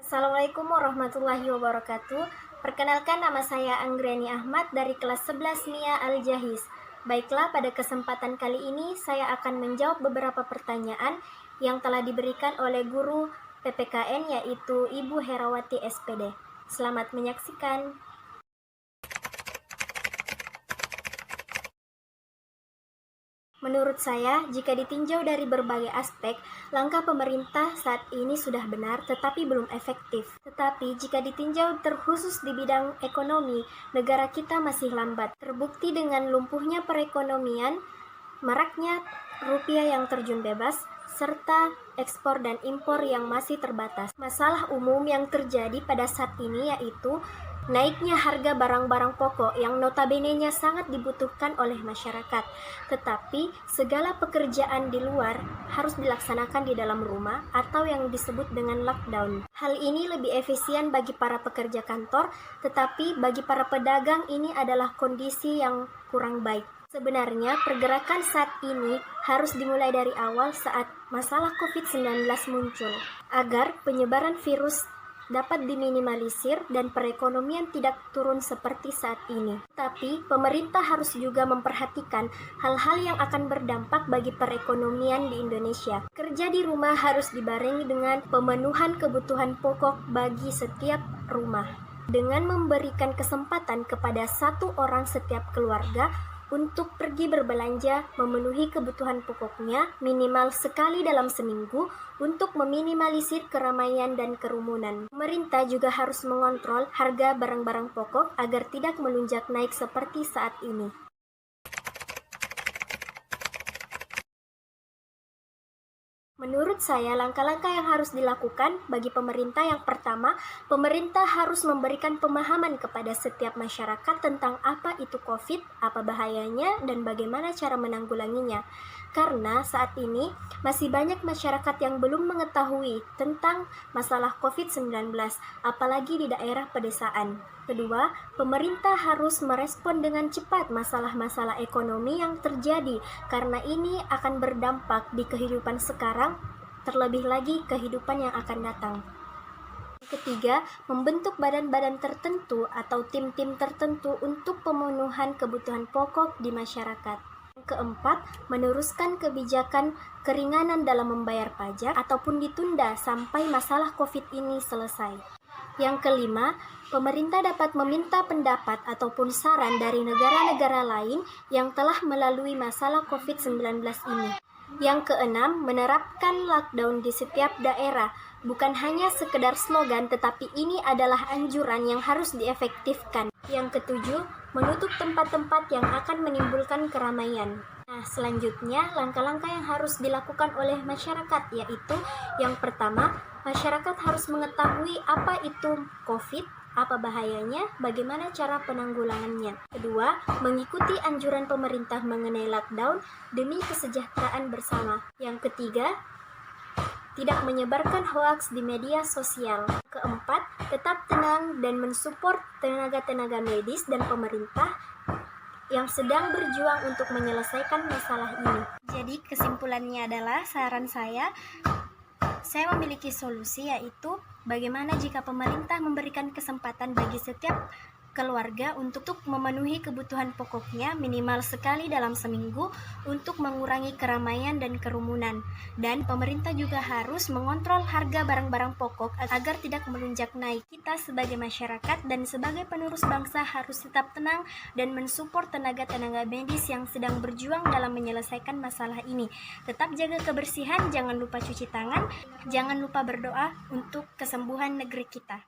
Assalamualaikum warahmatullahi wabarakatuh. Perkenalkan, nama saya Anggreni Ahmad dari kelas 11 MIA Al-Jahiz. Baiklah, pada kesempatan kali ini saya akan menjawab beberapa pertanyaan yang telah diberikan oleh guru PPKN, yaitu Ibu Herawati SPD. Selamat menyaksikan. Menurut saya, jika ditinjau dari berbagai aspek, langkah pemerintah saat ini sudah benar tetapi belum efektif. Tetapi jika ditinjau terkhusus di bidang ekonomi, negara kita masih lambat. Terbukti dengan lumpuhnya perekonomian, maraknya rupiah yang terjun bebas, serta ekspor dan impor yang masih terbatas. Masalah umum yang terjadi pada saat ini yaitu naiknya harga barang-barang pokok yang notabene-nya sangat dibutuhkan oleh masyarakat. Tetapi segala pekerjaan di luar harus dilaksanakan di dalam rumah atau yang disebut dengan lockdown. Hal ini lebih efisien bagi para pekerja kantor, tetapi bagi para pedagang ini adalah kondisi yang kurang baik. Sebenarnya pergerakan saat ini harus dimulai dari awal saat masalah COVID-19 muncul, agar penyebaran virus dapat diminimalisir dan perekonomian tidak turun seperti saat ini. Tapi pemerintah harus juga memperhatikan hal-hal yang akan berdampak bagi perekonomian di Indonesia. Kerja di rumah harus dibarengi dengan pemenuhan kebutuhan pokok bagi setiap rumah, dengan memberikan kesempatan kepada satu orang setiap keluarga untuk pergi berbelanja memenuhi kebutuhan pokoknya minimal sekali dalam seminggu untuk meminimalisir keramaian dan kerumunan. Pemerintah juga harus mengontrol harga barang-barang pokok agar tidak melonjak naik seperti saat ini. Menurut saya, langkah-langkah yang harus dilakukan bagi pemerintah, yang pertama, pemerintah harus memberikan pemahaman kepada setiap masyarakat tentang apa itu COVID, apa bahayanya, dan bagaimana cara menanggulanginya. Karena saat ini masih banyak masyarakat yang belum mengetahui tentang masalah COVID-19, apalagi di daerah pedesaan. Kedua, pemerintah harus merespon dengan cepat masalah-masalah ekonomi yang terjadi, karena ini akan berdampak di kehidupan sekarang, terlebih lagi kehidupan yang akan datang. Ketiga, membentuk badan-badan tertentu atau tim-tim tertentu untuk pemenuhan kebutuhan pokok di masyarakat. Keempat, meneruskan kebijakan keringanan dalam membayar pajak ataupun ditunda sampai masalah COVID ini selesai. Yang kelima, pemerintah dapat meminta pendapat ataupun saran dari negara-negara lain yang telah melalui masalah COVID-19 ini. Yang keenam, menerapkan lockdown di setiap daerah. Bukan hanya sekedar slogan, tetapi ini adalah anjuran yang harus diefektifkan. Yang ketujuh, menutup tempat-tempat yang akan menimbulkan keramaian. Nah, selanjutnya langkah-langkah yang harus dilakukan oleh masyarakat yaitu yang pertama, masyarakat harus mengetahui apa itu COVID, apa bahayanya, bagaimana cara penanggulangannya. Kedua, mengikuti anjuran pemerintah mengenai lockdown demi kesejahteraan bersama. Yang ketiga, tidak menyebarkan hoaks di media sosial. Keempat, tetap tenang dan mensupport tenaga-tenaga medis dan pemerintah yang sedang berjuang untuk menyelesaikan masalah ini. Jadi kesimpulannya adalah saran saya memiliki solusi, yaitu bagaimana jika pemerintah memberikan kesempatan bagi setiap keluarga untuk memenuhi kebutuhan pokoknya minimal sekali dalam seminggu untuk mengurangi keramaian dan kerumunan. Dan pemerintah juga harus mengontrol harga barang-barang pokok agar tidak melonjak naik. Kita sebagai masyarakat dan sebagai penerus bangsa harus tetap tenang dan mensupport tenaga-tenaga medis yang sedang berjuang dalam menyelesaikan masalah ini. Tetap jaga kebersihan, jangan lupa cuci tangan, jangan lupa berdoa untuk kesembuhan negeri kita.